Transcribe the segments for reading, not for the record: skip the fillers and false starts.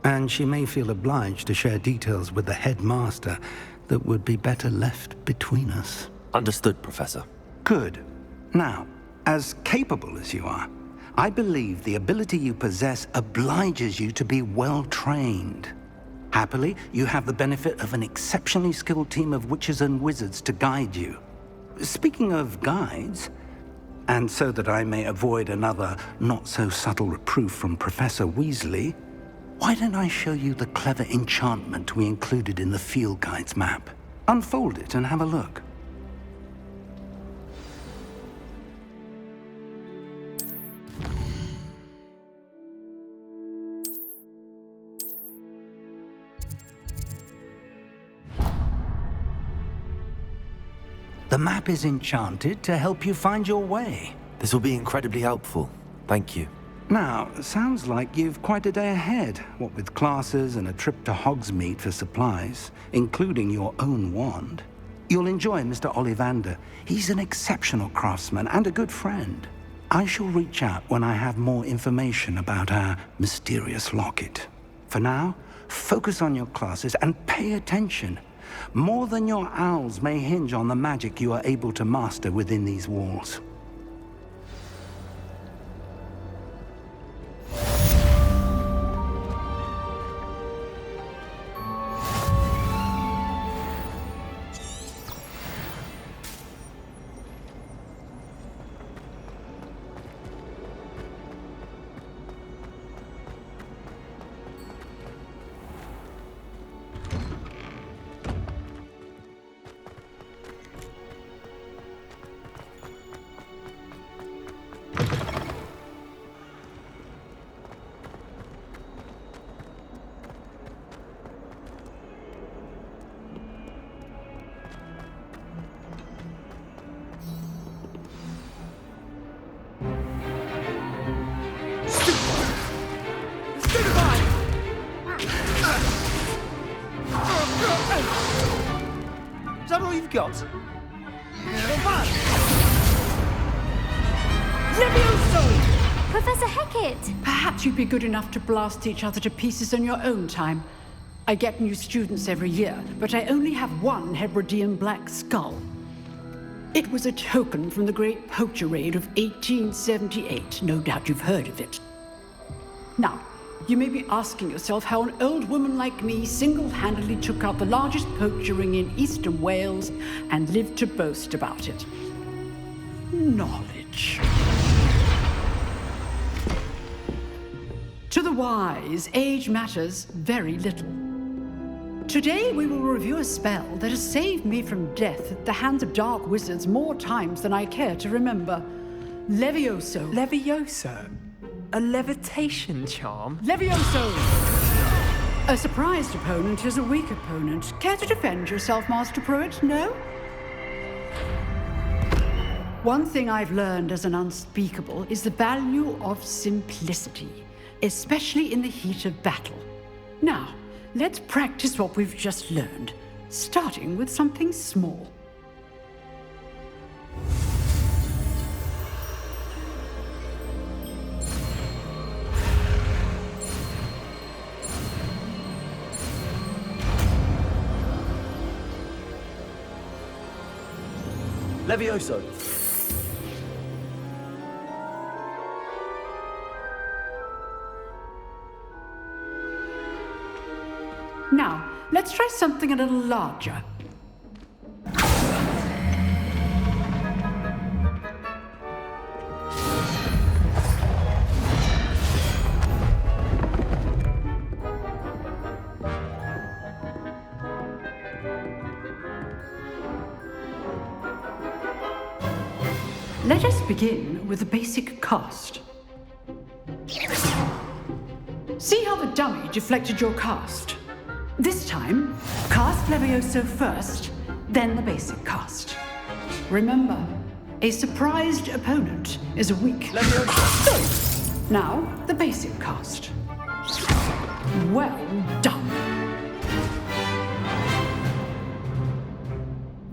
And she may feel obliged to share details with the headmaster that would be better left between us. Understood, Professor. Good. Now, as capable as you are, I believe the ability you possess obliges you to be well-trained. Happily, you have the benefit of an exceptionally skilled team of witches and wizards to guide you. Speaking of guides, and so that I may avoid another not-so-subtle reproof from Professor Weasley, why don't I show you the clever enchantment we included in the field guide's map? Unfold it and have a look. The map is enchanted to help you find your way. This will be incredibly helpful. Thank you. Now, sounds like you've quite a day ahead, what with classes and a trip to Hogsmeade for supplies, including your own wand. You'll enjoy Mr. Ollivander. He's an exceptional craftsman and a good friend. I shall reach out when I have more information about our mysterious locket. For now, focus on your classes and pay attention. More than your owls may hinge on the magic you are able to master within these walls. Is that all you've got? Levioso! Professor Hecat! Perhaps you'd be good enough to blast each other to pieces in your own time. I get new students every year, but I only have one Hebridean black skull. It was a token from the Great Poacher Raid of 1878. No doubt you've heard of it. Now, you may be asking yourself how an old woman like me single-handedly took out the largest poacher ring in eastern Wales and lived to boast about it. Knowledge. To the wise, age matters very little. Today we will review a spell that has saved me from death at the hands of dark wizards more times than I care to remember. Levioso. Levioso? A levitation charm? Levioso! A surprised opponent is a weak opponent. Care to defend yourself, Master Pruitt? No? One thing I've learned as an unspeakable is the value of simplicity, especially in the heat of battle. Now, let's practice what we've just learned, starting with something small. Levioso. Now, let's try something a little larger. Let us begin with the basic cast. See how the dummy deflected your cast? This time, cast Levioso first, then the basic cast. Remember, a surprised opponent is a weak Levioso. Now, the basic cast. Well done.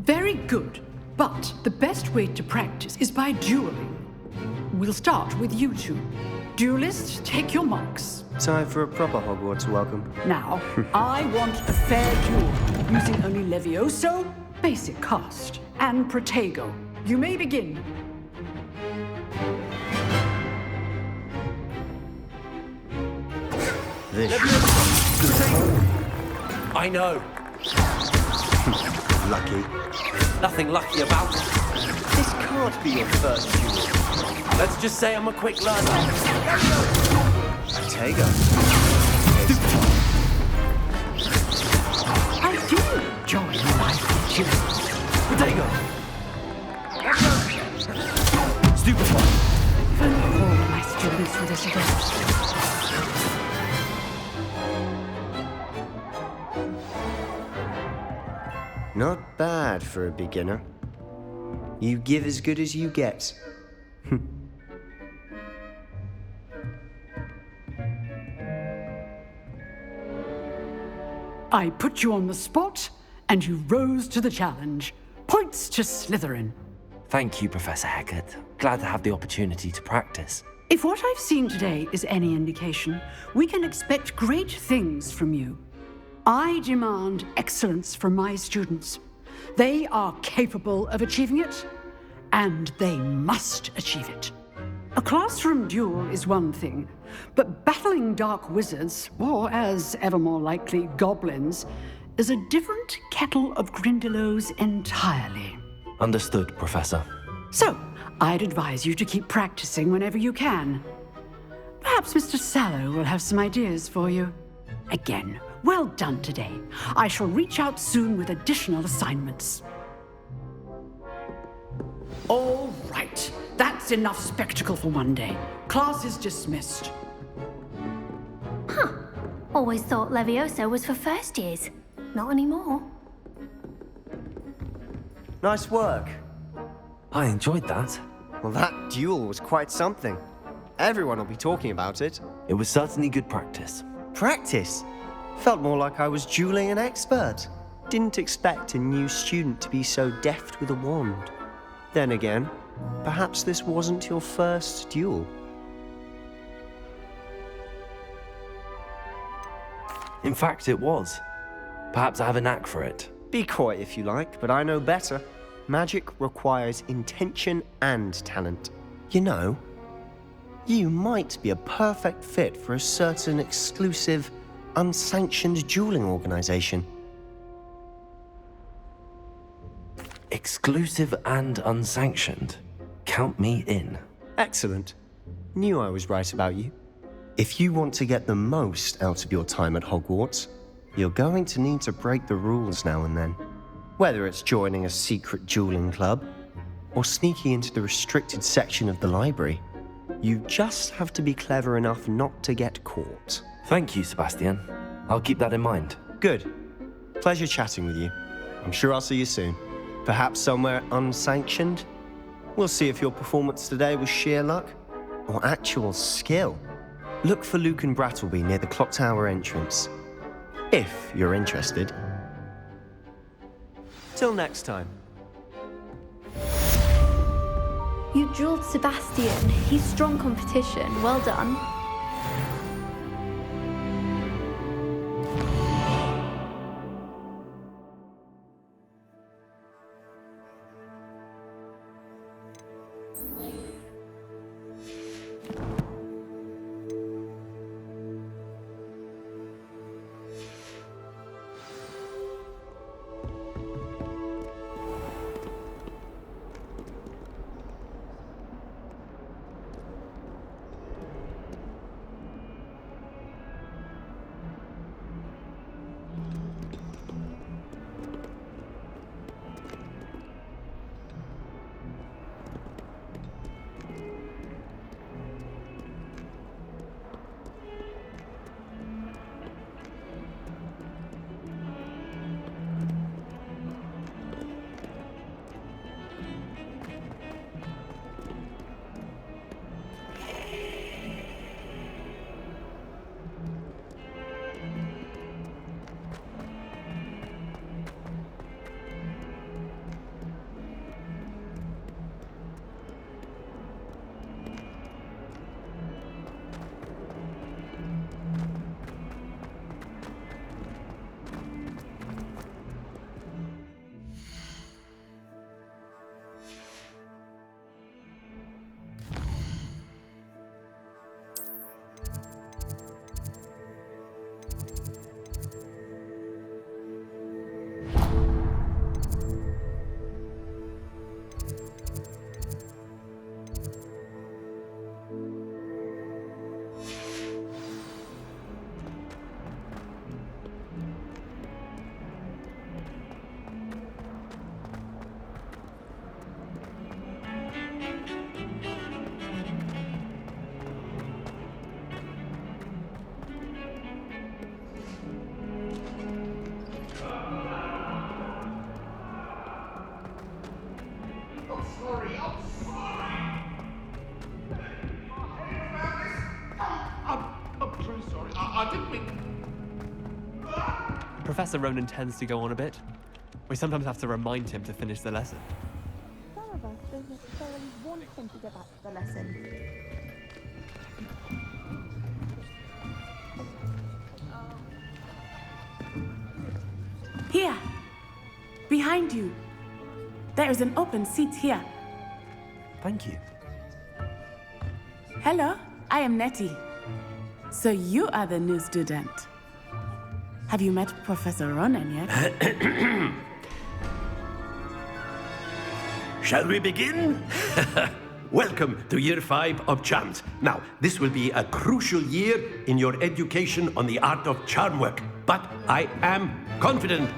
Very good. But the best way to practice is by dueling. We'll start with you two. Duelists, take your marks. Time for a proper Hogwarts welcome. Now, I want a fair duel, using only Levioso, basic cast, and Protego. You may begin. This I know. lucky. Nothing lucky about it. This can't be your first duel. Let's just say I'm a quick learner. Protego. I do enjoy life duels. Protego. Stupefy. If only all my students were this adept. Not bad for a beginner. You give as good as you get. I put you on the spot, and you rose to the challenge. Points to Slytherin. Thank you, Professor Hecat. Glad to have the opportunity to practice. If what I've seen today is any indication, we can expect great things from you. I demand excellence from my students. They are capable of achieving it, and they must achieve it. A classroom duel is one thing, but battling dark wizards, or as ever more likely, goblins, is a different kettle of Grindylows entirely. Understood, Professor. So, I'd advise you to keep practicing whenever you can. Perhaps Mr. Sallow will have some ideas for you. Again, well done today. I shall reach out soon with additional assignments. All right, that's enough spectacle for one day. Class is dismissed. Always thought Levioso was for first years. Not anymore. Nice work. I enjoyed that. Well, that duel was quite something. Everyone will be talking about it. It was certainly good practice. Practice? Felt more like I was dueling an expert. Didn't expect a new student to be so deft with a wand. Then again, perhaps this wasn't your first duel. In fact, it was. Perhaps I have a knack for it. Be coy if you like, but I know better. Magic requires intention and talent. You know, you might be a perfect fit for a certain exclusive, unsanctioned dueling organization. Exclusive and unsanctioned. Count me in. Excellent. Knew I was right about you. If you want to get the most out of your time at Hogwarts, you're going to need to break the rules now and then. Whether it's joining a secret dueling club or sneaking into the restricted section of the library, you just have to be clever enough not to get caught. Thank you, Sebastian. I'll keep that in mind. Good. Pleasure chatting with you. I'm sure I'll see you soon. Perhaps somewhere unsanctioned? We'll see if your performance today was sheer luck or actual skill. Look for Luke and Brattleby near the clock tower entrance, if you're interested. Till next time. You dueled Sebastian. He's strong competition. Well done. Professor Ronan tends to go on a bit. We sometimes have to remind him to finish the lesson. Some of us don't necessarily want him to get back to the lesson. Here, behind you. There is an open seat here. Thank you. Hello, I am Nettie. So you are the new student. Have you met Professor Ronan yet? Shall we begin? Welcome to Year 5 of Charms. Now, this will be a crucial year in your education on the art of charm work. But I am confident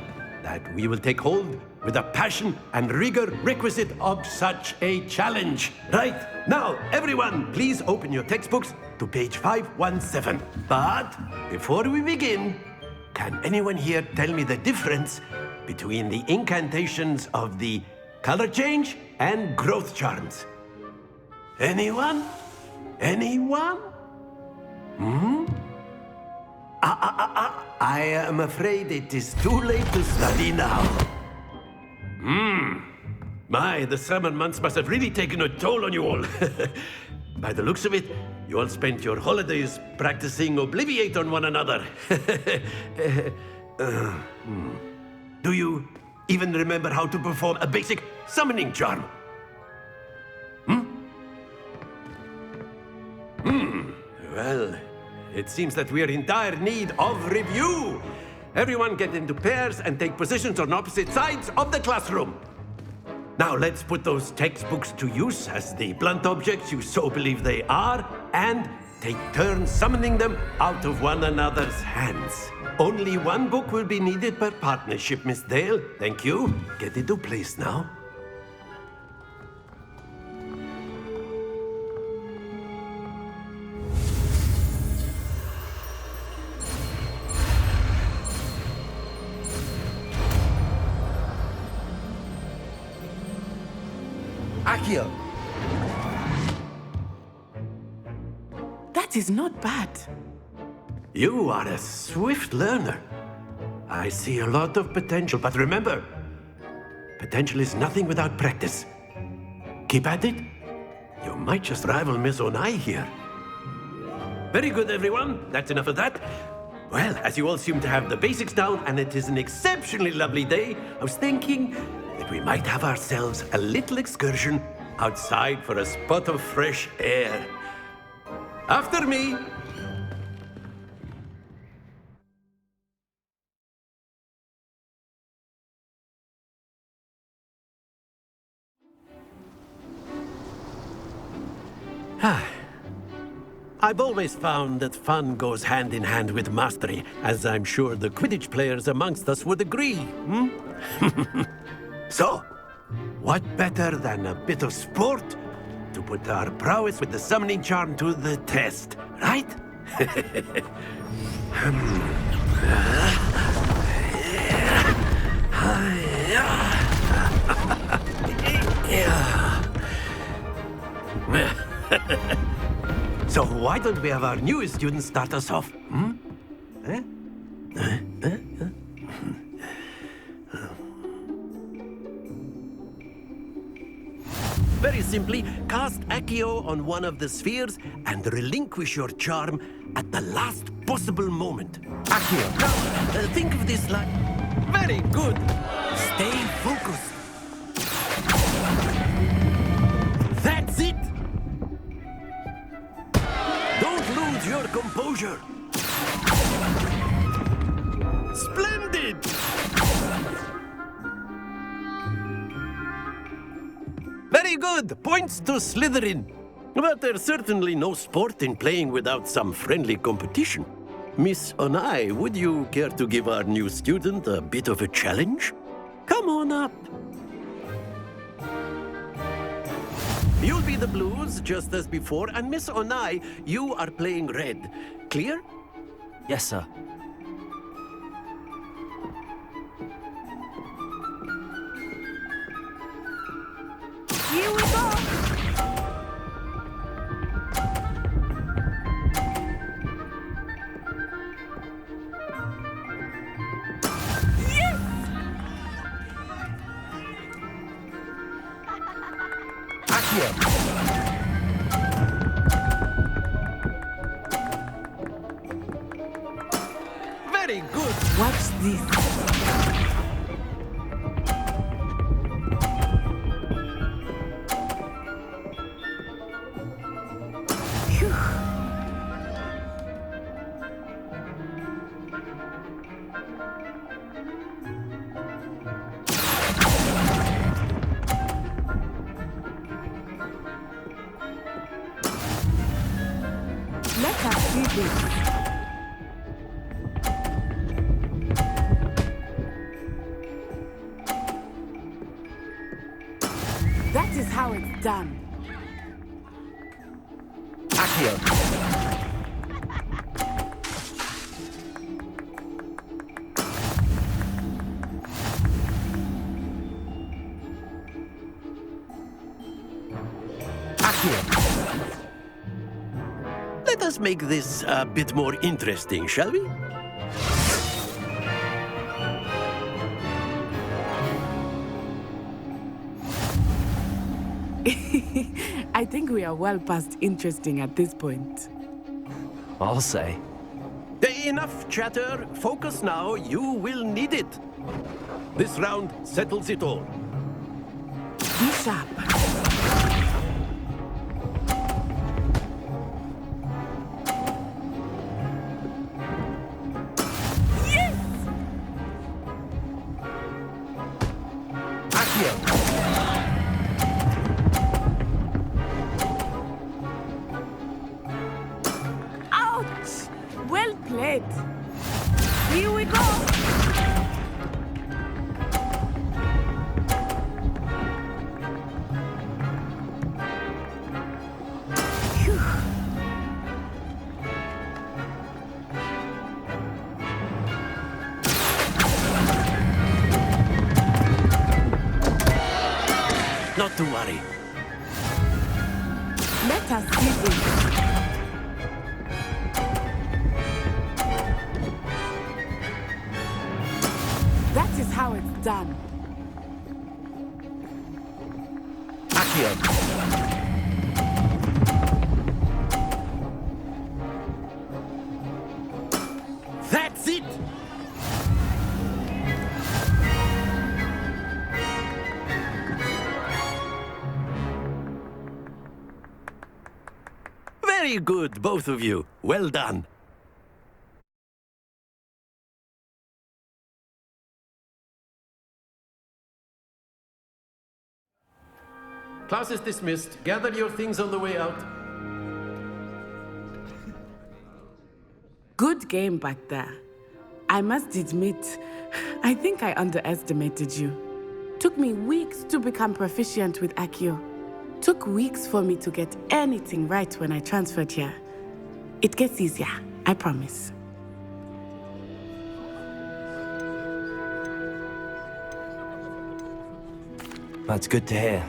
that we will take hold with the passion and rigor requisite of such a challenge. Right, now, everyone, please open your textbooks to page 517. But before we begin, can anyone here tell me the difference between the incantations of the color change and growth charms? Anyone? Anyone? I am afraid it is too late to study now. My, the summer months must have really taken a toll on you all. By the looks of it, you all spent your holidays practicing Obliviate on one another. Do you even remember how to perform a basic summoning charm? Well, it seems that we are in dire need of review. Everyone get into pairs and take positions on opposite sides of the classroom. Now let's put those textbooks to use as the blunt objects you so believe they are, and take turns summoning them out of one another's hands. Only one book will be needed per partnership, Miss Dale. Thank you. Get into place now. Accio! That is not bad. You are a swift learner. I see a lot of potential, but remember, potential is nothing without practice. Keep at it. You might just rival Miss Onai here. Very good, everyone. That's enough of that. Well, as you all seem to have the basics down, and it is an exceptionally lovely day, I was thinking that we might have ourselves a little excursion outside for a spot of fresh air. After me. I've always found that fun goes hand in hand with mastery, as I'm sure the Quidditch players amongst us would agree. So, what better than a bit of sport to put our prowess with the summoning charm to the test, right? So why don't we have our newest student start us off? Very simply, cast Accio on one of the spheres and relinquish your charm at the last possible moment. Accio. Now, think of this like... Very good. Stay focused. That's it. Don't lose your composure. Splendid. Very good. Points to Slytherin. But there's certainly no sport in playing without some friendly competition. Miss Onai, would you care to give our new student a bit of a challenge? Come on up. You'll be the blues, just as before, and Miss Onai, you are playing red. Clear? Yes, sir. Here we go. Very good. Watch this. Phew. Let us see this. That is how it's done. Let us make this a bit more interesting, shall we? I think we are well past interesting at this point. I'll say. Enough chatter. Focus now. You will need it. This round settles it all. Be sharp. Ouch! Well played. Here we go. Phew. Not to worry. Let us see this. That is how it's done. That's it. Very good, both of you. Well done. Class is dismissed. Gather your things on the way out. Good game back there. I must admit, I think I underestimated you. Took me weeks to become proficient with Accio. Took weeks for me to get anything right when I transferred here. It gets easier, I promise. That's good to hear.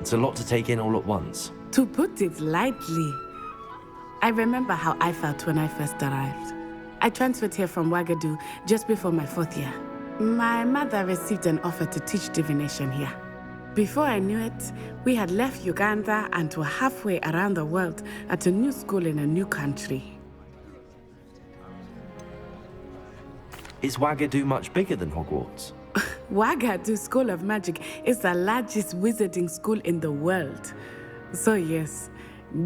It's a lot to take in all at once. To put it lightly, I remember how I felt when I first arrived. I transferred here from Ouagadougou just before my 4th year. My mother received an offer to teach divination here. Before I knew it, we had left Uganda and were halfway around the world at a new school in a new country. Is Ouagadougou much bigger than Hogwarts? Ouagadougou School of Magic is the largest wizarding school in the world. So yes,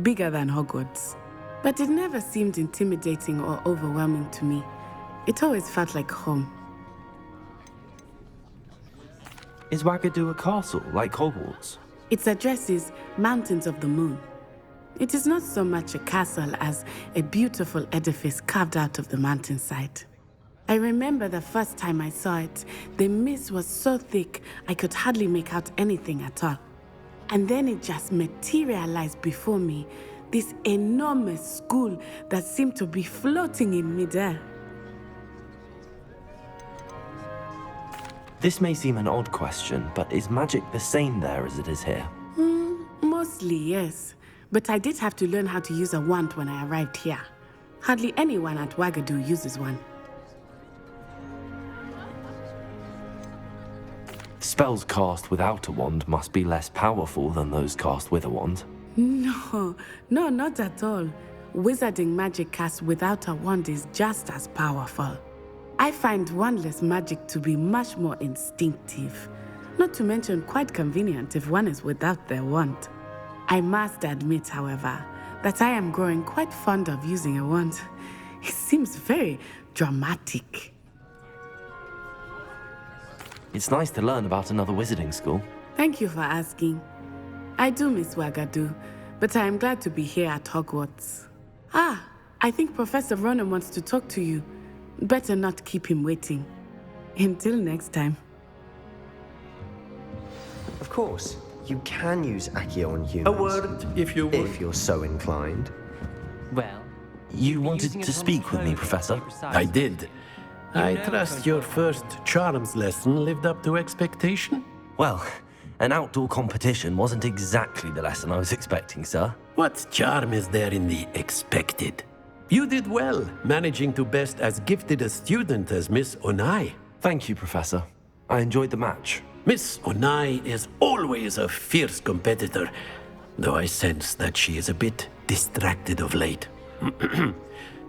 bigger than Hogwarts. But it never seemed intimidating or overwhelming to me. It always felt like home. Is Ouagadougou a castle like Hogwarts? Its address is Mountains of the Moon. It is not so much a castle as a beautiful edifice carved out of the mountainside. I remember the first time I saw it, the mist was so thick I could hardly make out anything at all. And then it just materialized before me, this enormous school that seemed to be floating in midair. This may seem an odd question, but is magic the same there as it is here? Mostly, yes. But I did have to learn how to use a wand when I arrived here. Hardly anyone at Ouagadougou uses one. Spells cast without a wand must be less powerful than those cast with a wand. No, not at all. Wizarding magic cast without a wand is just as powerful. I find wandless magic to be much more instinctive. Not to mention quite convenient if one is without their wand. I must admit, however, that I am growing quite fond of using a wand. It seems very dramatic. It's nice to learn about another wizarding school. Thank you for asking. I do miss Wagadu, but I am glad to be here at Hogwarts. I think Professor Ronan wants to talk to you. Better not keep him waiting. Until next time. Of course, you can use Accio on humans. A word, if you would. If you're so inclined. Well, You wanted to speak with me, Professor? I did. I trust your first charms lesson lived up to expectation? Well, an outdoor competition wasn't exactly the lesson I was expecting, sir. What charm is there in the expected? You did well, managing to best as gifted a student as Miss Onai. Thank you, Professor. I enjoyed the match. Miss Onai is always a fierce competitor, though I sense that she is a bit distracted of late.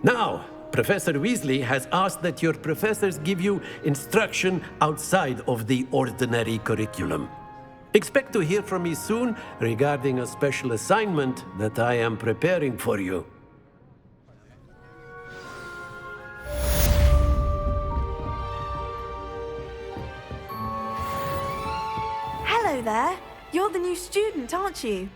Now, Professor Weasley has asked that your professors give you instruction outside of the ordinary curriculum. Expect to hear from me soon regarding a special assignment that I am preparing for you. Hello there. You're the new student, aren't you?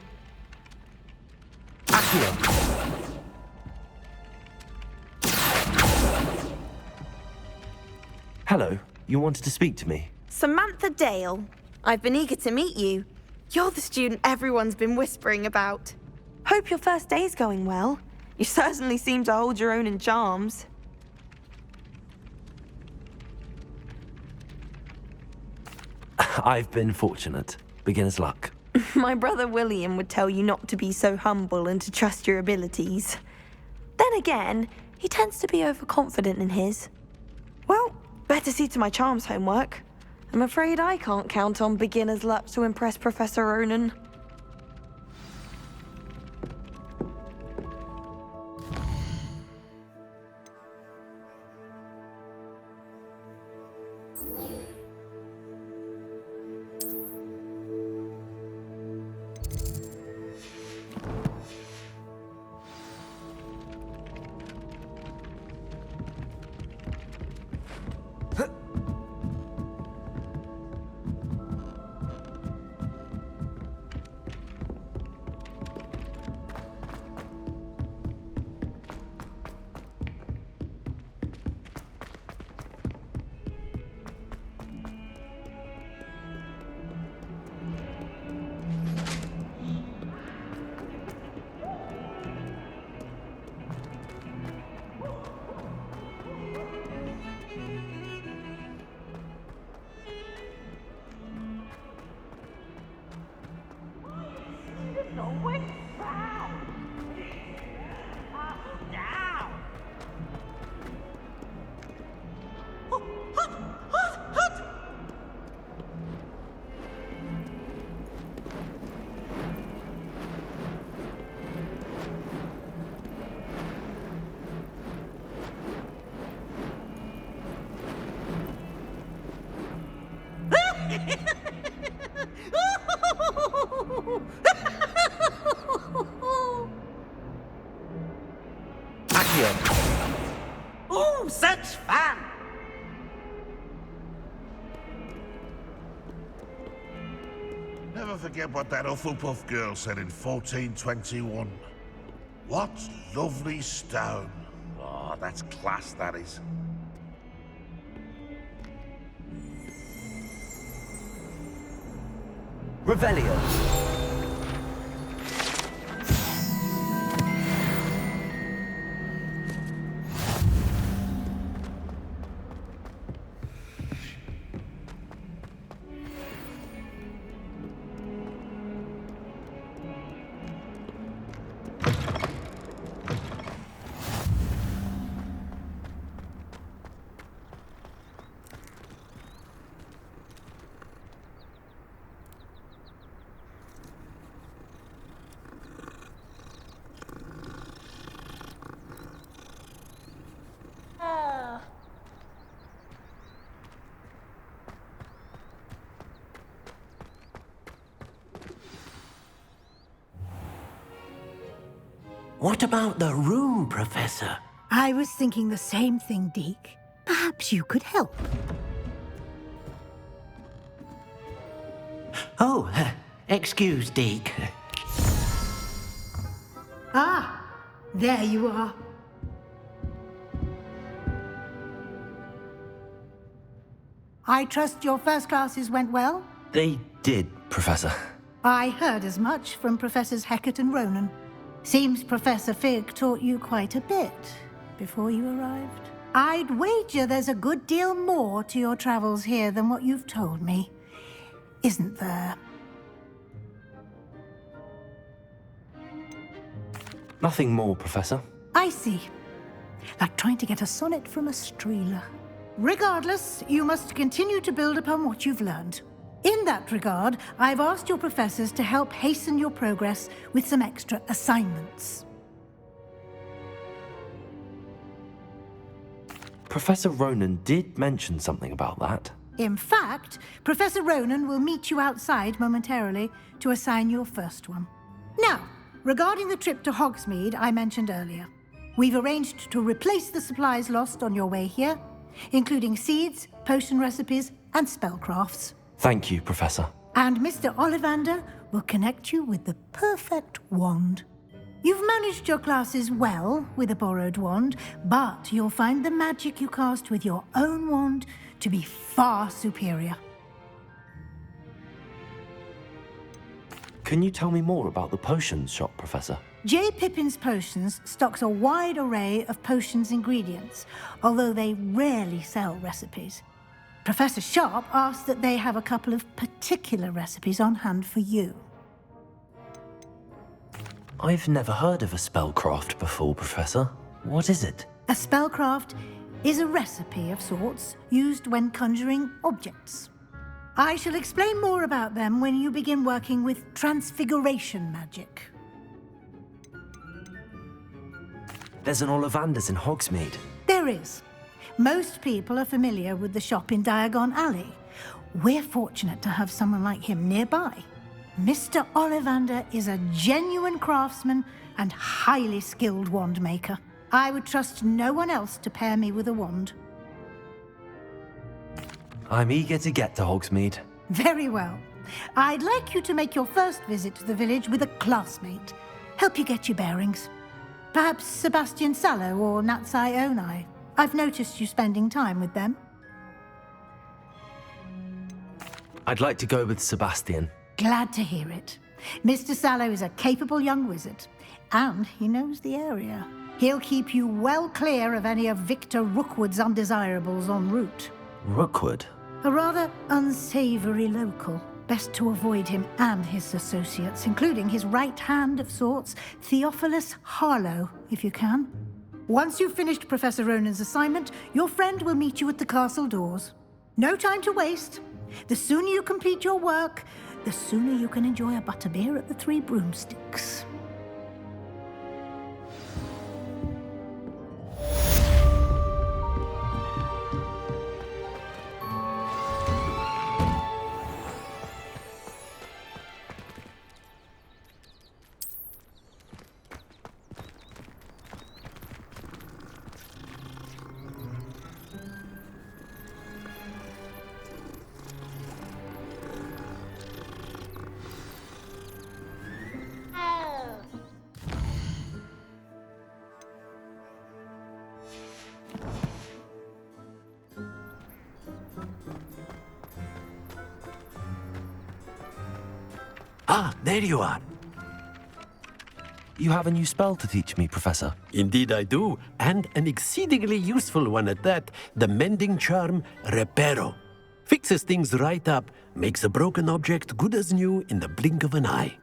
Hello, you wanted to speak to me? Samantha Dale. I've been eager to meet you. You're the student everyone's been whispering about. Hope your first day's going well. You certainly seem to hold your own in charms. I've been fortunate. Beginner's luck. My brother William would tell you not to be so humble and to trust your abilities. Then again, he tends to be overconfident in his. Well, better see to my charms homework. I'm afraid I can't count on beginner's luck to impress Professor Ronan. Oh, such fun! Never forget what that Hufflepuff girl said in 1421. What lovely stone. Oh, that's class, that is. Revelio. What about the room, Professor? I was thinking the same thing, Deke. Perhaps you could help. Oh, excuse, Deke. Ah, there you are. I trust your first classes went well? They did, Professor. I heard as much from Professors Hecat and Ronan. Seems Professor Fig taught you quite a bit before you arrived. I'd wager there's a good deal more to your travels here than what you've told me. Isn't there? Nothing more, Professor. I see. Like trying to get a sonnet from a streeler. Regardless, you must continue to build upon what you've learned. In that regard, I've asked your professors to help hasten your progress with some extra assignments. Professor Ronan did mention something about that. In fact, Professor Ronan will meet you outside momentarily to assign your first one. Now, regarding the trip to Hogsmeade I mentioned earlier, we've arranged to replace the supplies lost on your way here, including seeds, potion recipes, and spellcrafts. Thank you, Professor. And Mr. Ollivander will connect you with the perfect wand. You've managed your classes well with a borrowed wand, but you'll find the magic you cast with your own wand to be far superior. Can you tell me more about the potions shop, Professor? J. Pippin's Potions stocks a wide array of potions ingredients, although they rarely sell recipes. Professor Sharp asked that they have a couple of particular recipes on hand for you. I've never heard of a spellcraft before, Professor. What is it? A spellcraft is a recipe of sorts used when conjuring objects. I shall explain more about them when you begin working with transfiguration magic. There's an Ollivander's in Hogsmeade. There is. Most people are familiar with the shop in Diagon Alley. We're fortunate to have someone like him nearby. Mr. Ollivander is a genuine craftsman and highly skilled wand maker. I would trust no one else to pair me with a wand. I'm eager to get to Hogsmeade. Very well. I'd like you to make your first visit to the village with a classmate. Help you get your bearings. Perhaps Sebastian Sallow or Natsai Onai. I've noticed you spending time with them. I'd like to go with Sebastian. Glad to hear it. Mr. Sallow is a capable young wizard, and he knows the area. He'll keep you well clear of any of Victor Rookwood's undesirables en route. Rookwood? A rather unsavory local. Best to avoid him and his associates, including his right hand of sorts, Theophilus Harlow, if you can. Once you've finished Professor Ronan's assignment, your friend will meet you at the castle doors. No time to waste. The sooner you complete your work, the sooner you can enjoy a butterbeer at the Three Broomsticks. Ah, there you are. You have a new spell to teach me, Professor. Indeed I do, and an exceedingly useful one at that. The mending charm, Reparo. Fixes things right up, makes a broken object good as new in the blink of an eye.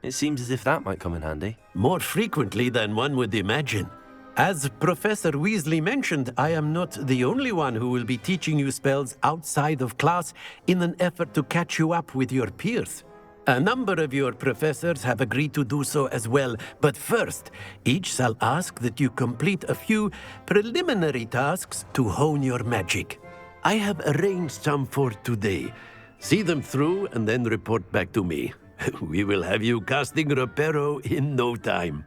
It seems as if that might come in handy. More frequently than one would imagine. As Professor Weasley mentioned, I am not the only one who will be teaching you spells outside of class in an effort to catch you up with your peers. A number of your professors have agreed to do so as well, but first, each shall ask that you complete a few preliminary tasks to hone your magic. I have arranged some for today. See them through and then report back to me. We will have you casting Reparo in no time.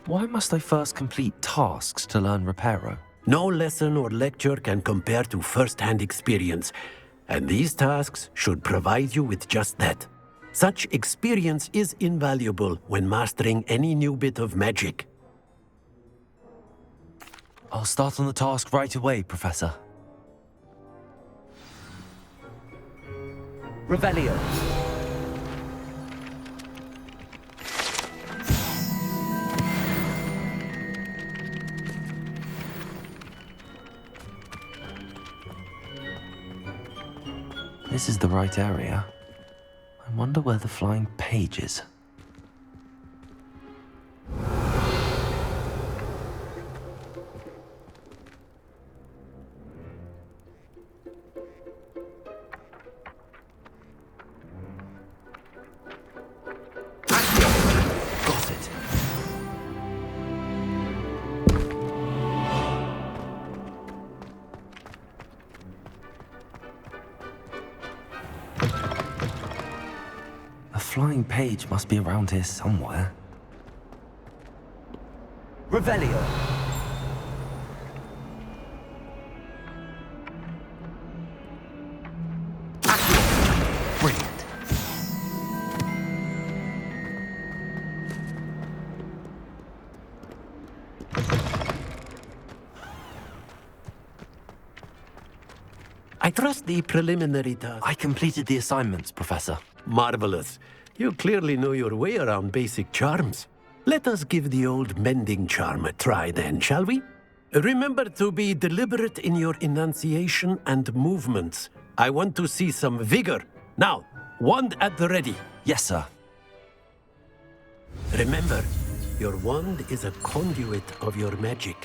Why must I first complete tasks to learn Reparo? No lesson or lecture can compare to first-hand experience, and these tasks should provide you with just that. Such experience is invaluable when mastering any new bit of magic. I'll start on the task right away, Professor. Revelio. This is the right area. I wonder where the flying page is. Got it. The flying page must be around here somewhere. Revelio. Brilliant. I trust the preliminary task. I completed the assignments, Professor. Marvelous. You clearly know your way around basic charms. Let us give the old mending charm a try then, shall we? Remember to be deliberate in your enunciation and movements. I want to see some vigor. Now, wand at the ready. Yes, sir. Remember, your wand is a conduit of your magic.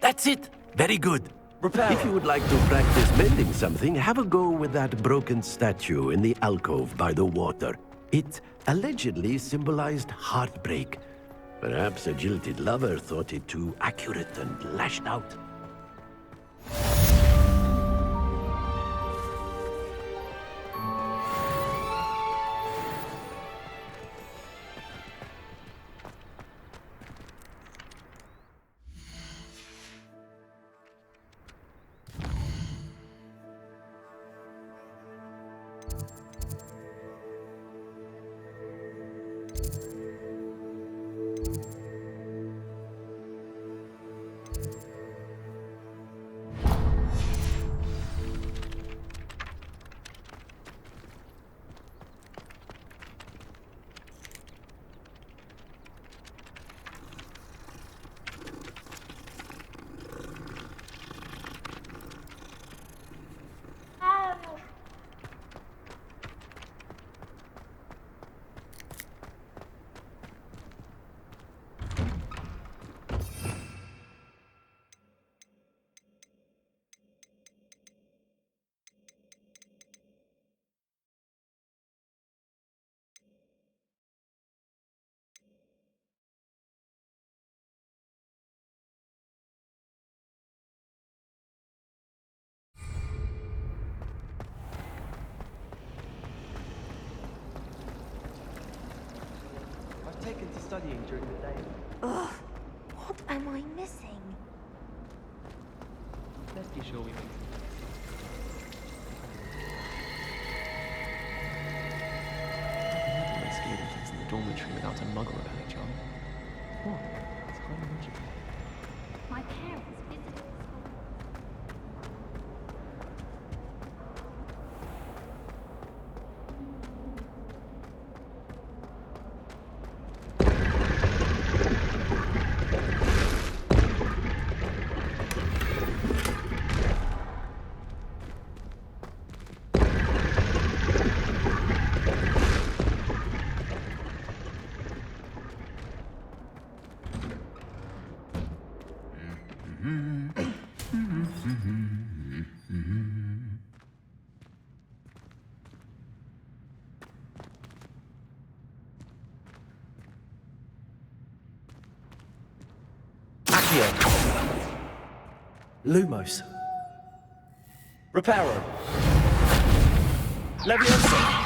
That's it. Very good. Repair. If you would like to practice mending something, have a go with that broken statue in the alcove by the water. It allegedly symbolized heartbreak. Perhaps a jilted lover thought it too accurate and lashed out. Taken to studying during the day. Ugh, what am I missing? Let's be sure we make it. Never let scared kids in the dormitory without a muggle repelling charm. What? It's highly magical. My parents visited the school. Accio. Lumos. Reparo. Leviosa.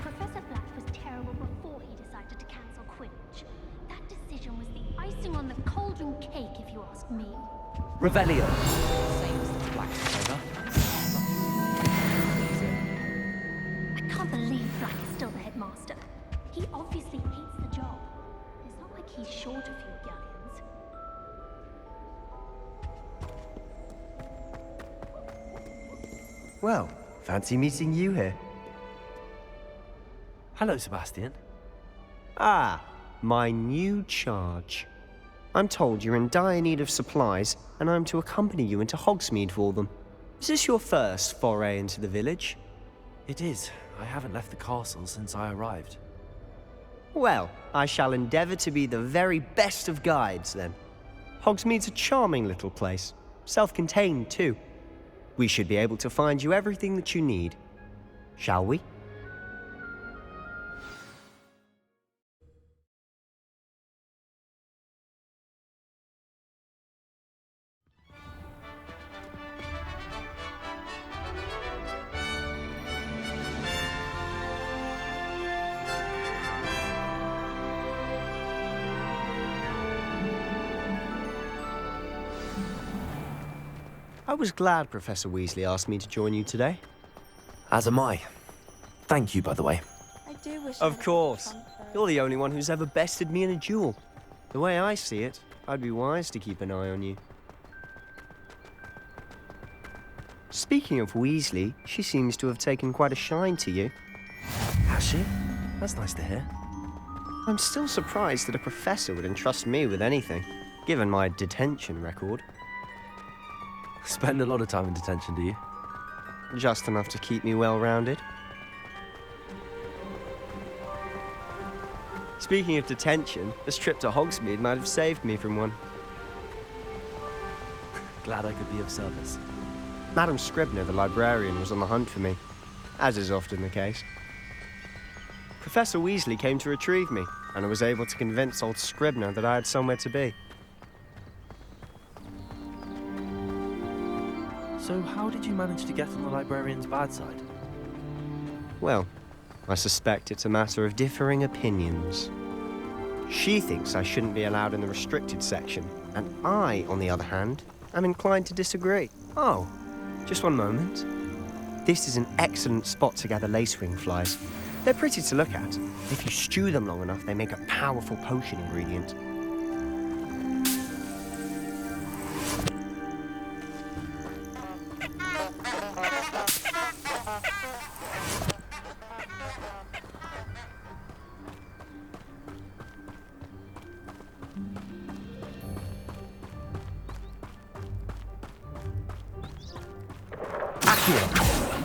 Professor Black was terrible before he decided to cancel Quidditch. That decision was the icing on the cauldron cake, if you ask me. Revelio. I can't believe Black is still the headmaster. He obviously hates the job. It's not like he's short a few galleons. Well, fancy meeting you here. Hello, Sebastian. Ah, my new charge. I'm told you're in dire need of supplies, and I'm to accompany you into Hogsmeade for them. Is this your first foray into the village? It is. I haven't left the castle since I arrived. Well, I shall endeavour to be the very best of guides, then. Hogsmeade's a charming little place. Self-contained, too. We should be able to find you everything that you need. Shall we? I was glad Professor Weasley asked me to join you today. As am I. Thank you, by the way. I do wish. Of course. You're the only one who's ever bested me in a duel. The way I see it, I'd be wise to keep an eye on you. Speaking of Weasley, she seems to have taken quite a shine to you. Has she? That's nice to hear. I'm still surprised that a professor would entrust me with anything, given my detention record. Spend a lot of time in detention, do you? Just enough to keep me well-rounded. Speaking of detention, this trip to Hogsmeade might have saved me from one. Glad I could be of service. Madam Scribner, the librarian, was on the hunt for me, as is often the case. Professor Weasley came to retrieve me, and I was able to convince old Scribner that I had somewhere to be. So how did you manage to get on the librarian's bad side? Well, I suspect it's a matter of differing opinions. She thinks I shouldn't be allowed in the restricted section, and I, on the other hand, am inclined to disagree. Oh, just one moment. This is an excellent spot to gather lacewing flies. They're pretty to look at. If you stew them long enough, they make a powerful potion ingredient.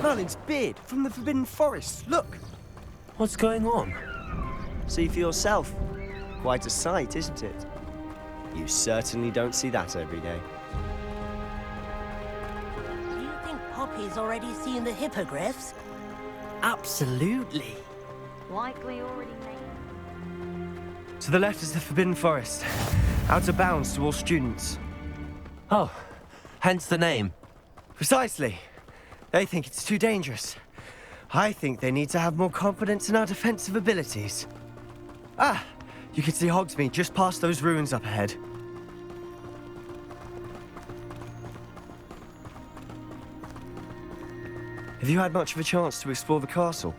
Merlin's beard from the Forbidden Forest. Look! What's going on? See for yourself. Quite a sight, isn't it? You certainly don't see that every day. Do you think Poppy's already seen the hippogriffs? Absolutely. Likely already made. To the left is the Forbidden Forest. Out of bounds to all students. Oh, hence the name. Precisely. They think it's too dangerous. I think they need to have more confidence in our defensive abilities. Ah, you can see Hogsmeade just past those ruins up ahead. Have you had much of a chance to explore the castle?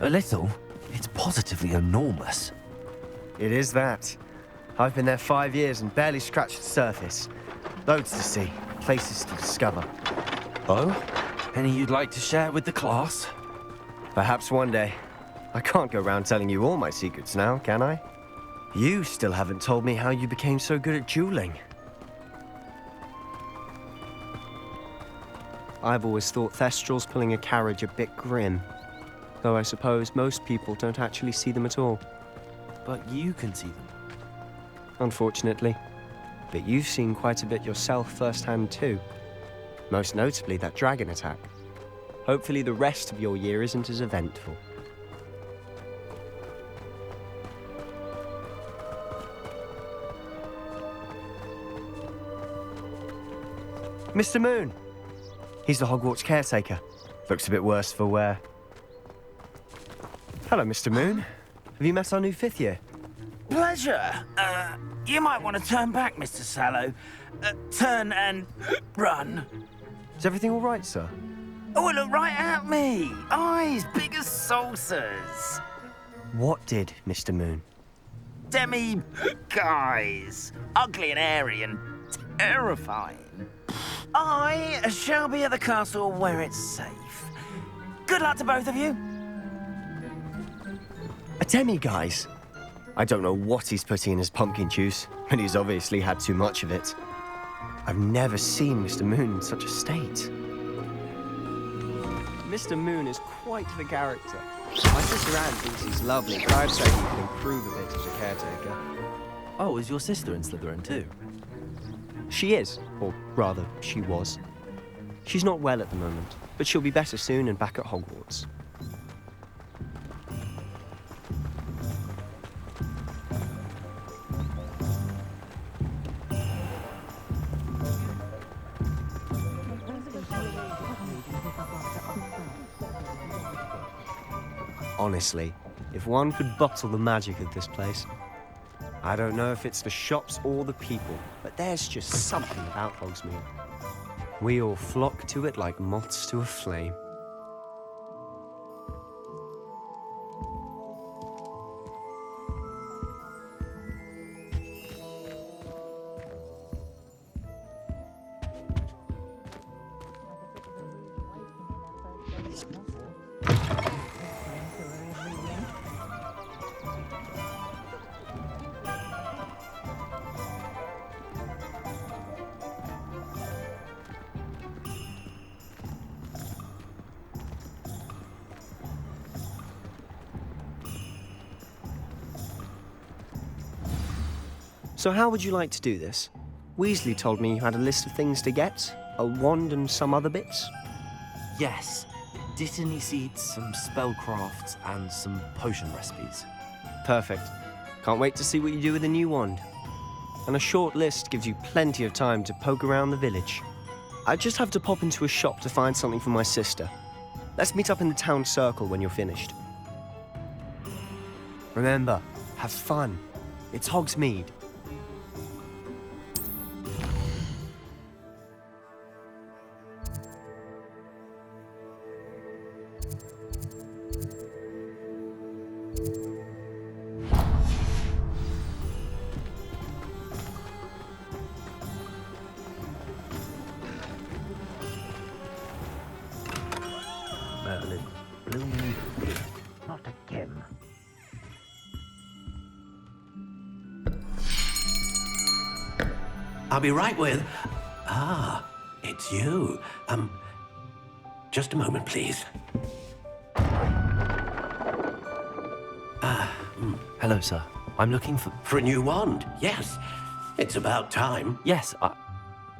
A little. It's positively enormous. It is that. I've been there 5 years and barely scratched the surface. Loads to see, places to discover. Oh? Any you'd like to share with the class? Perhaps one day. I can't go around telling you all my secrets now, can I? You still haven't told me how you became so good at dueling. I've always thought Thestrals pulling a carriage a bit grim. Though I suppose most people don't actually see them at all. But you can see them. unfortunately. But you've seen quite a bit yourself firsthand too. Most notably that dragon attack. Hopefully the rest of your year isn't as eventful. Mr. Moon! He's the Hogwarts caretaker. Looks a bit worse for wear. Hello, Mr. Moon. Have you met our new 5th year? Pleasure. You might want to turn back, Mr. Sallow. Turn and run. Is everything all right, sir? Oh, look right at me. Eyes big as saucers. What did, Mr. Moon? Guys. Ugly and airy and terrifying. I shall be at the castle where it's safe. Good luck to both of you. A demi-guise? I don't know what he's putting in his pumpkin juice, but he's obviously had too much of it. I've never seen Mr. Moon in such a state. Mr. Moon is quite the character. My sister Anne thinks he's lovely, but I'd say he could improve a bit as a caretaker. Oh, is your sister in Slytherin too? She is, or rather, she was. She's not well at the moment, but she'll be better soon and back at Hogwarts. Honestly, if one could bottle the magic of this place. I don't know if it's the shops or the people, but there's just something about Hogsmeade. We all flock to it like moths to a flame. So how would you like to do this? Weasley told me you had a list of things to get, a wand and some other bits. Yes. Dittany seeds, some spellcrafts, and some potion recipes. Perfect. Can't wait to see what you do with the new wand. And a short list gives you plenty of time to poke around the village. I just have to pop into a shop to find something for my sister. Let's meet up in the town circle when you're finished. Remember, have fun. It's Hogsmeade. Merlin, blooming not again. I'll be right with... Ah, it's you. Just a moment, please. Hello, sir. I'm looking for... For a new wand, yes. It's about time. Yes,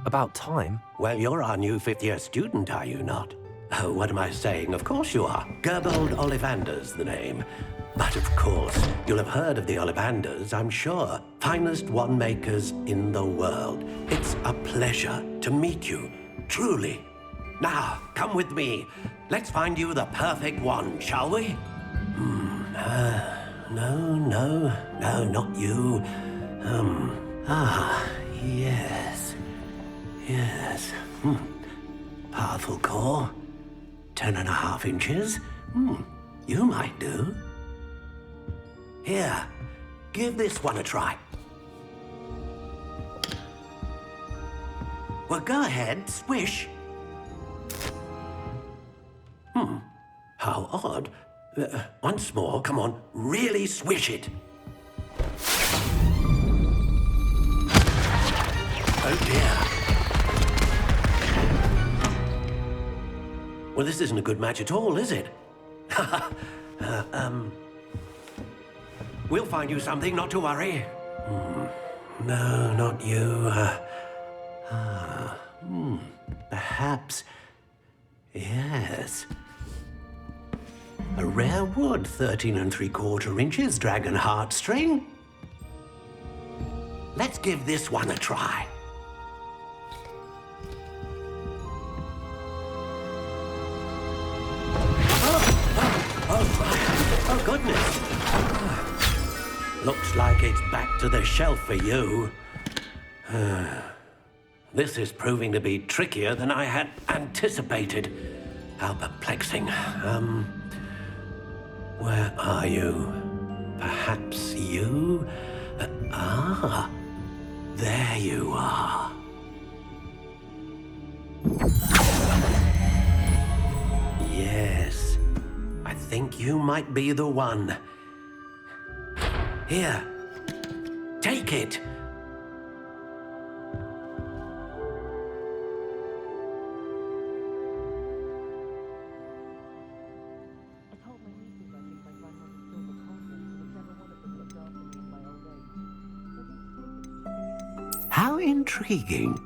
about time? Well, you're our new 5th-year student, are you not? Oh, what am I saying? Of course you are. Gerbold Ollivander's the name. But of course, you'll have heard of the Ollivanders, I'm sure. Finest wand makers in the world. It's a pleasure to meet you, truly. Now, come with me. Let's find you the perfect wand, shall we? No, not you. Yes. Powerful core. 10.5 inches. You might do. Here, give this one a try. Well, go ahead, swish. How odd. Once more, come on, really swish it. Oh dear. Well, this isn't a good match at all, is it? We'll find you something, not to worry. No, not you. Perhaps. Yes. A rare wood, 13 3/4 inches, dragon heartstring. Let's give this one a try. Oh, goodness. Looks like it's back to the shelf for you. This is proving to be trickier than I had anticipated. How perplexing. Where are you? Perhaps you? There you are. Yes, I think you might be the one. Here, take it. How intriguing.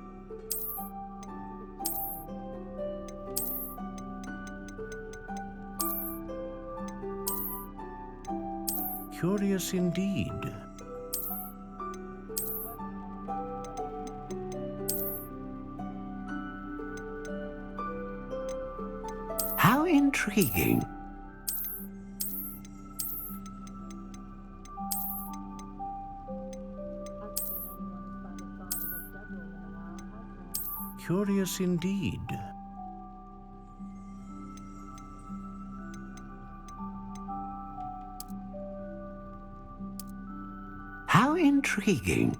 Curious indeed. How intriguing. Curious indeed. How intriguing.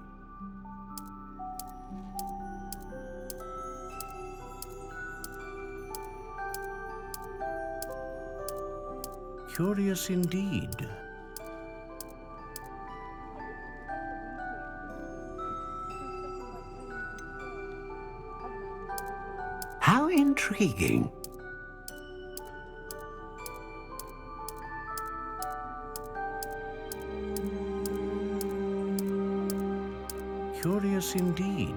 Curious indeed. How intriguing. Curious indeed.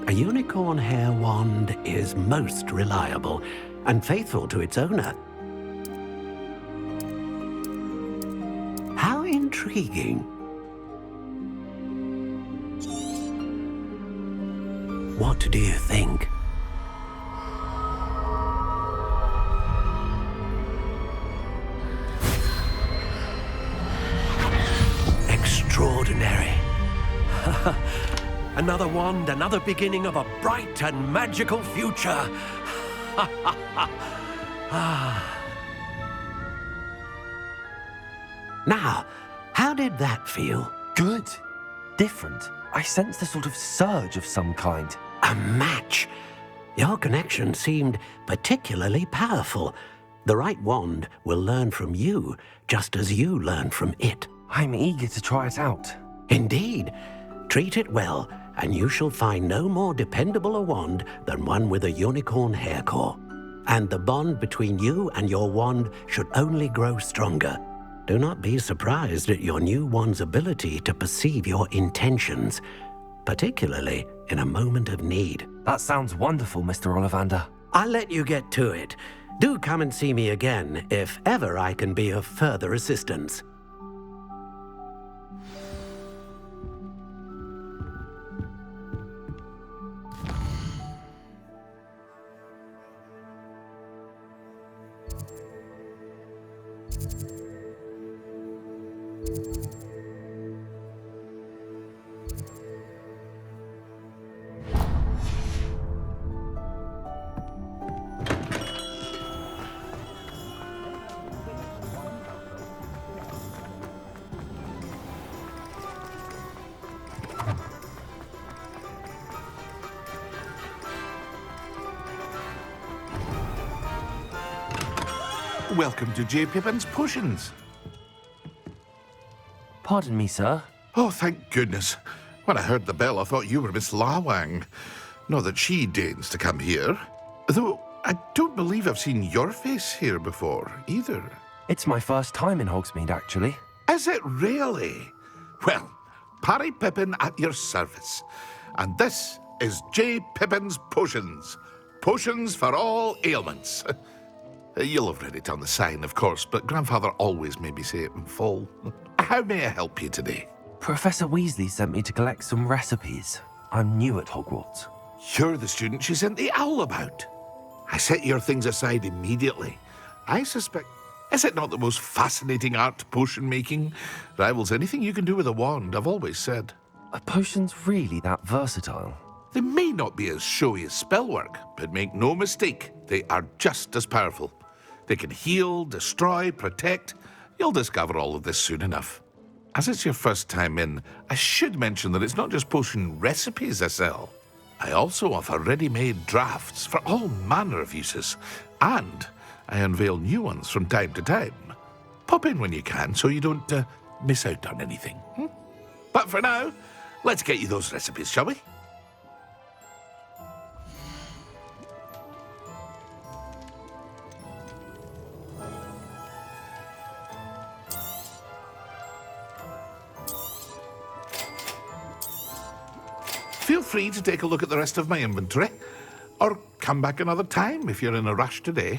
A unicorn hair wand is most reliable and faithful to its owner. How intriguing. What do you think? Extraordinary. Another wand, another beginning of a bright and magical future. Now, how did that feel? Good. Different. I sensed a sort of surge of some kind. A match. Your connection seemed particularly powerful. The right wand will learn from you, just as you learn from it. I'm eager to try it out. Indeed. Treat it well, and you shall find no more dependable a wand than one with a unicorn hair core. And the bond between you and your wand should only grow stronger. Do not be surprised at your new wand's ability to perceive your intentions, particularly in a moment of need. That sounds wonderful, Mr. Ollivander. I'll let you get to it. Do come and see me again if ever I can be of further assistance. Welcome to J. Pippin's Potions. Pardon me, sir. Oh, thank goodness. When I heard the bell, I thought you were Miss Lawang. Not that she deigns to come here. Though, I don't believe I've seen your face here before, either. It's my first time in Hogsmeade, actually. Is it really? Well, Parry Pippin at your service. And this is J. Pippin's Potions. Potions for all ailments. You'll have read it on the sign, of course, but Grandfather always made me say it in full. How may I help you today? Professor Weasley sent me to collect some recipes. I'm new at Hogwarts. You're the student she sent the owl about. I set your things aside immediately. I suspect... Is it not the most fascinating art, potion making? Rivals anything you can do with a wand, I've always said. Are potions really that versatile? They may not be as showy as spellwork, but make no mistake, they are just as powerful. They can heal, destroy, protect. You'll discover all of this soon enough. As it's your first time in, I should mention that it's not just potion recipes I sell. I also offer ready-made drafts for all manner of uses, and I unveil new ones from time to time. Pop in when you can so you don't miss out on anything. But for now, let's get you those recipes, shall we? Feel free to take a look at the rest of my inventory, or come back another time if you're in a rush today.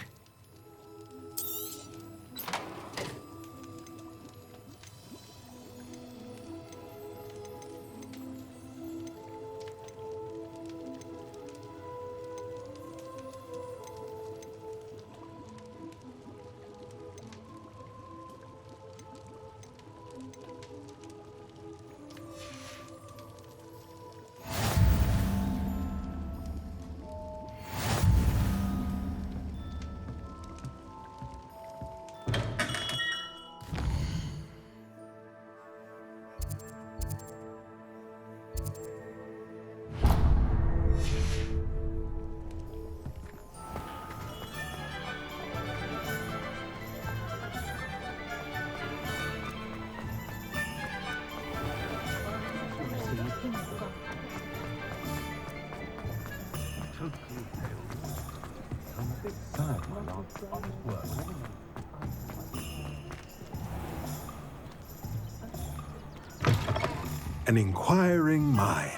An inquiring mind.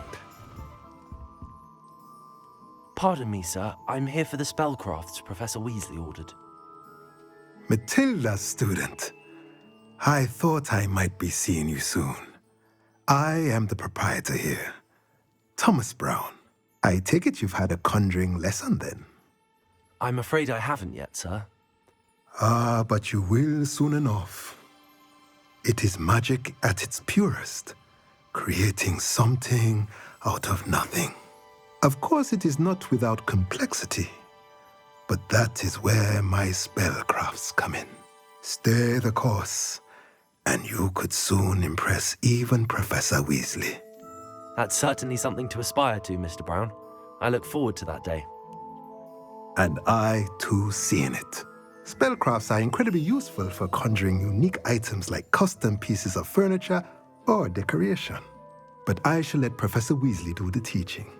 Pardon me, sir. I'm here for the spellcrafts Professor Weasley ordered. Matilda, student. I thought I might be seeing you soon. I am the proprietor here, Thomas Brown. I take it you've had a conjuring lesson then? I'm afraid I haven't yet, sir. Ah, but you will soon enough. It is magic at its purest, creating something out of nothing. Of course, it is not without complexity, but that is where my spellcrafts come in. Stay the course, and you could soon impress even Professor Weasley. That's certainly something to aspire to, Mr. Brown. I look forward to that day. And I, too, seeing it. Spellcrafts are incredibly useful for conjuring unique items like custom pieces of furniture or decoration. But I shall let Professor Weasley do the teaching.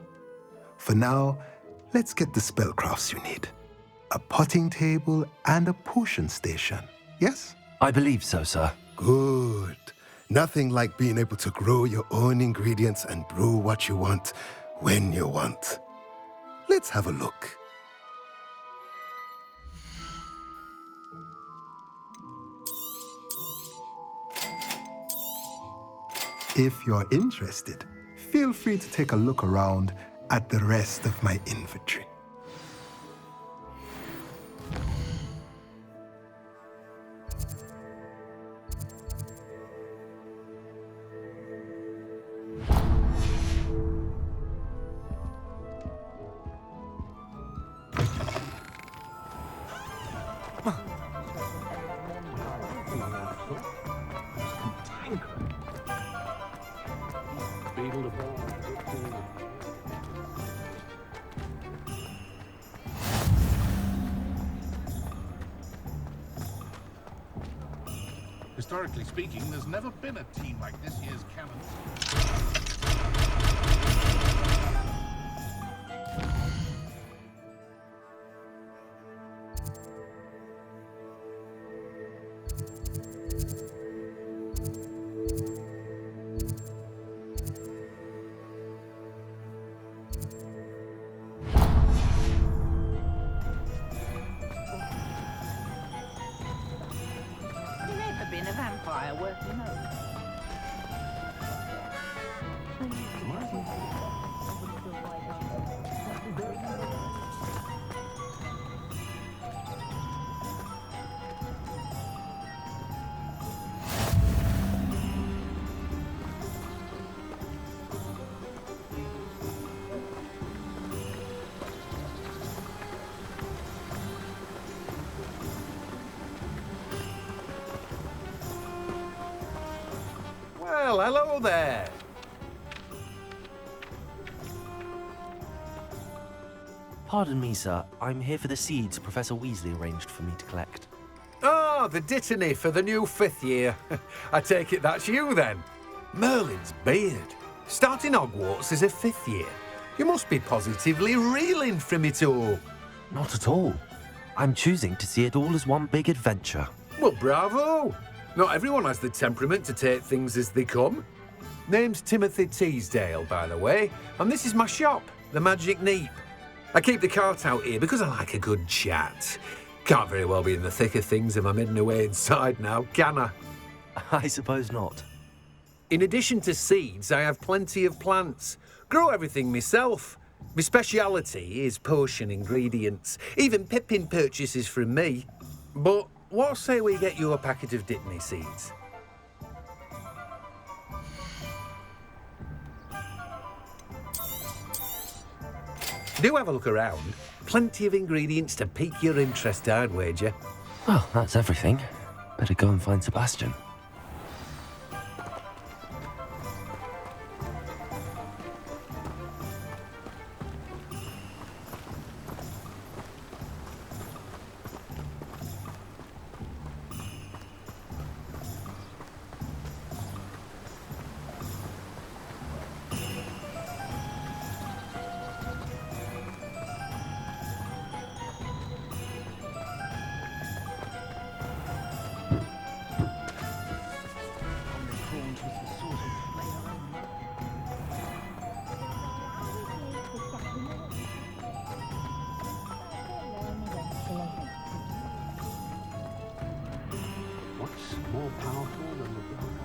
For now, let's get the spellcrafts you need. A potting table and a potion station, yes? I believe so, sir. Good. Nothing like being able to grow your own ingredients and brew what you want when you want. Let's have a look. If you're interested, feel free to take a look around at the rest of my inventory. Historically speaking, there's never been a team like this year's Cannons. Never been a vampire worth your note. Well, hello there. Pardon me, sir. I'm here for the seeds Professor Weasley arranged for me to collect. Ah, the dittany for the new 5th year. I take it that's you then. Merlin's beard. Starting Hogwarts as a 5th year. You must be positively reeling from it all. Not at all. I'm choosing to see it all as one big adventure. Well, bravo. Not everyone has the temperament to take things as they come. Name's Timothy Teasdale, by the way, and this is my shop, the Magic Neep. I keep the cart out here because I like a good chat. Can't very well be in the thick of things if I'm hidden away inside now, can I? I suppose not. In addition to seeds, I have plenty of plants. Grow everything myself. My speciality is potion ingredients. Even Pippin purchases from me. But what say we get you a packet of Dittany seeds? Do have a look around. Plenty of ingredients to pique your interest, I'd wager. Well, that's everything. Better go and find Sebastian. What's more powerful than the